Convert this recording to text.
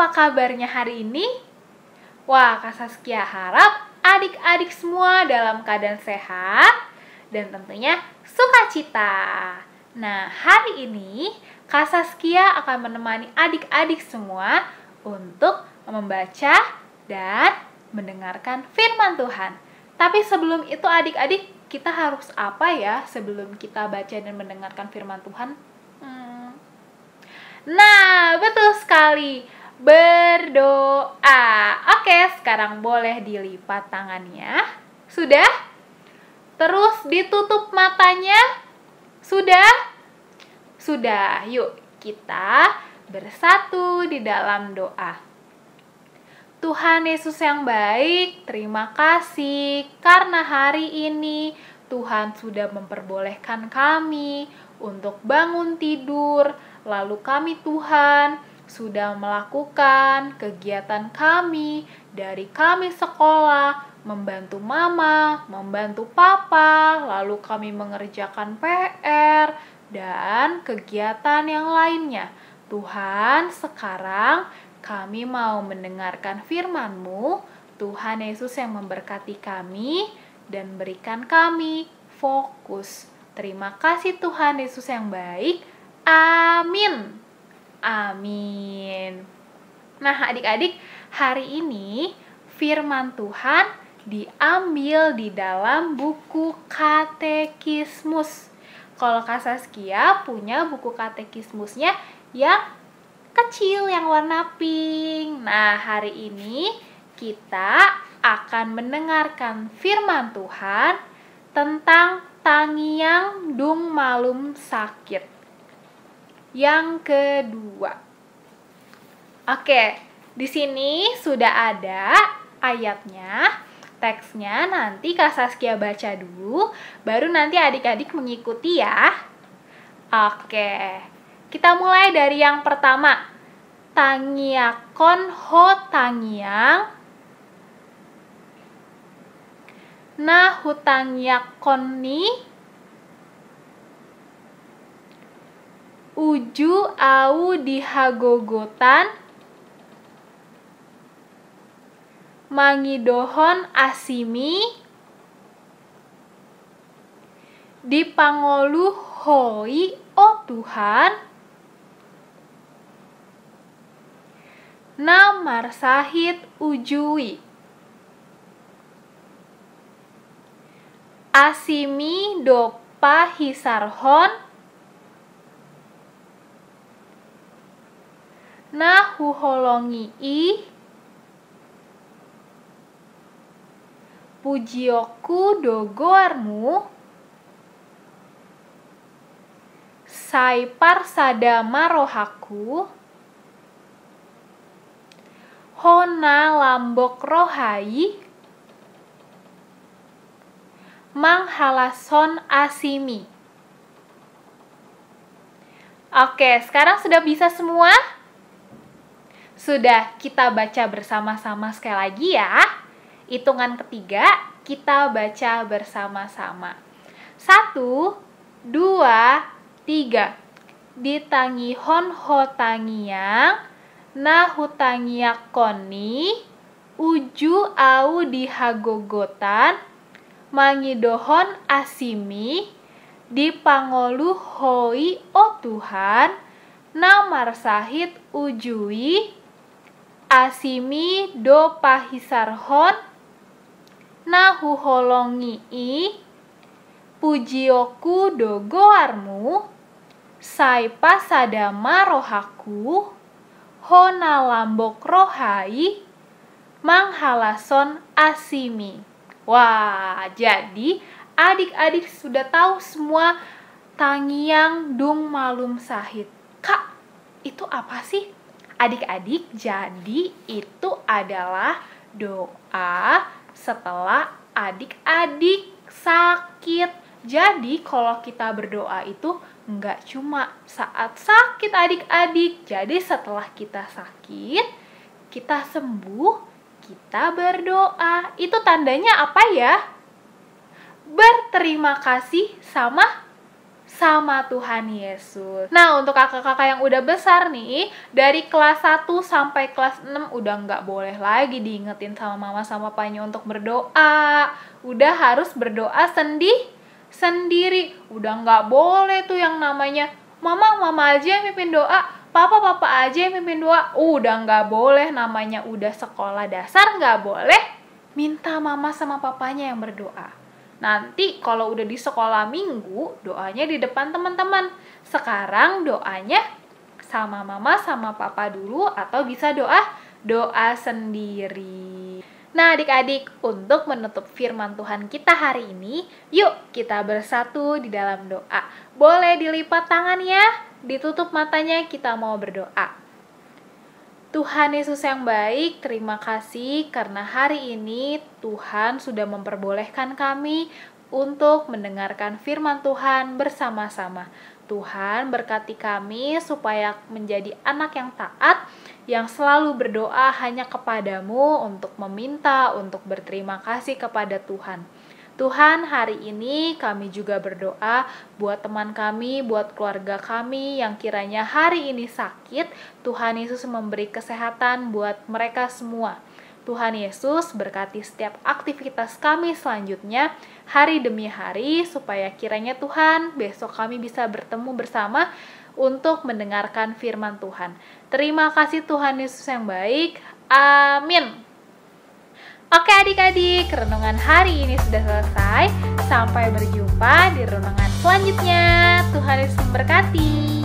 apa kabarnya hari ini? Wah, Kak Saskia harap adik-adik semua dalam keadaan sehat dan tentunya sukacita. Nah, hari ini Kak Saskia akan menemani adik-adik semua untuk membaca dan mendengarkan firman Tuhan. Tapi sebelum itu adik-adik, kita harus apa ya sebelum kita baca dan mendengarkan firman Tuhan? Nah, betul sekali. Berdoa. Oke, sekarang boleh dilipat tangannya. Sudah? Terus ditutup matanya. Sudah? Sudah. Yuk, kita bersatu di dalam doa. Tuhan Yesus yang baik, terima kasih karena hari ini Tuhan sudah memperbolehkan kami untuk bangun tidur. Lalu kami Tuhan sudah melakukan kegiatan kami dari kami sekolah, membantu mama, membantu papa, lalu kami mengerjakan PR dan kegiatan yang lainnya. Tuhan, sekarang kami mau mendengarkan firman-Mu. Tuhan Yesus yang memberkati kami dan berikan kami fokus. Terima kasih Tuhan Yesus yang baik. Amin. Amin. Nah, adik-adik, hari ini firman Tuhan diambil di dalam buku Katekismus. Kalau Kak Saskia punya buku katekismusnya yang kecil, yang warna pink. Nah, hari ini kita akan mendengarkan firman Tuhan tentang Tangiang Dung Malum Sakit. Yang kedua. Oke, di sini sudah ada ayatnya, teksnya. Nanti Kak Saskia baca dulu, baru nanti adik-adik mengikuti ya. Oke, kita mulai dari yang pertama. Tangiakon ho tangiang na hutangiakon ni uju au dihagogotan mangidohon asimi dipangolu hoi o Tuhan na marsahit ujui asimi dopa hisarhon na huholongi i pujioku dogoarmu saipar sadama rohaku hona lambok rohai manghalason asimi. Oke, sekarang sudah bisa semua? Sudah, kita baca bersama-sama sekali lagi ya. Hitungan ketiga, kita baca bersama-sama. 1, 2, 3. Ditangihon ho tangiang, na hutangiakoni, uju au dihagogotan, mangidohon asimi, dipangolu hoi o Tuhan, na marsahit ujui, asimi do pahisarhon na huholongi i pujioku do goarmu saipa sadama rohaku hona lambok rohai manghalason asimi. Wah, jadi adik-adik sudah tahu semua Tangiang Dung Malum Sahit. Kak, itu apa sih? Adik-adik, jadi itu adalah doa setelah adik-adik sakit. Jadi kalau kita berdoa itu nggak cuma saat sakit adik-adik. Jadi setelah kita sakit, kita sembuh, kita berdoa. Itu tandanya apa ya? Berterima kasih sama sama Tuhan Yesus. Nah, untuk kakak-kakak yang udah besar nih, dari kelas 1 sampai kelas 6 udah nggak boleh lagi diingetin sama mama sama papanya untuk berdoa. Udah harus berdoa sendiri. Udah nggak boleh tuh yang namanya mama aja yang mimpin doa, papa aja yang mimpin doa. Udah nggak boleh, namanya udah sekolah dasar nggak boleh minta mama sama papanya yang berdoa. Nanti kalau udah di sekolah minggu, doanya di depan teman-teman. Sekarang doanya sama mama sama papa dulu, atau bisa doa sendiri. Nah, adik-adik, untuk menutup firman Tuhan kita hari ini, yuk kita bersatu di dalam doa. Boleh dilipat tangannya, ditutup matanya, kita mau berdoa. Tuhan Yesus yang baik, terima kasih karena hari ini Tuhan sudah memperbolehkan kami untuk mendengarkan firman Tuhan bersama-sama. Tuhan berkati kami supaya menjadi anak yang taat, yang selalu berdoa hanya kepadamu untuk meminta, untuk berterima kasih kepada Tuhan. Tuhan, hari ini kami juga berdoa buat teman kami, buat keluarga kami yang kiranya hari ini sakit. Tuhan Yesus memberi kesehatan buat mereka semua. Tuhan Yesus berkati setiap aktivitas kami selanjutnya, hari demi hari, supaya kiranya Tuhan besok kami bisa bertemu bersama untuk mendengarkan firman Tuhan. Terima kasih Tuhan Yesus yang baik. Amin. Oke adik-adik, renungan hari ini sudah selesai. Sampai berjumpa di renungan selanjutnya. Tuhan Yesus memberkati.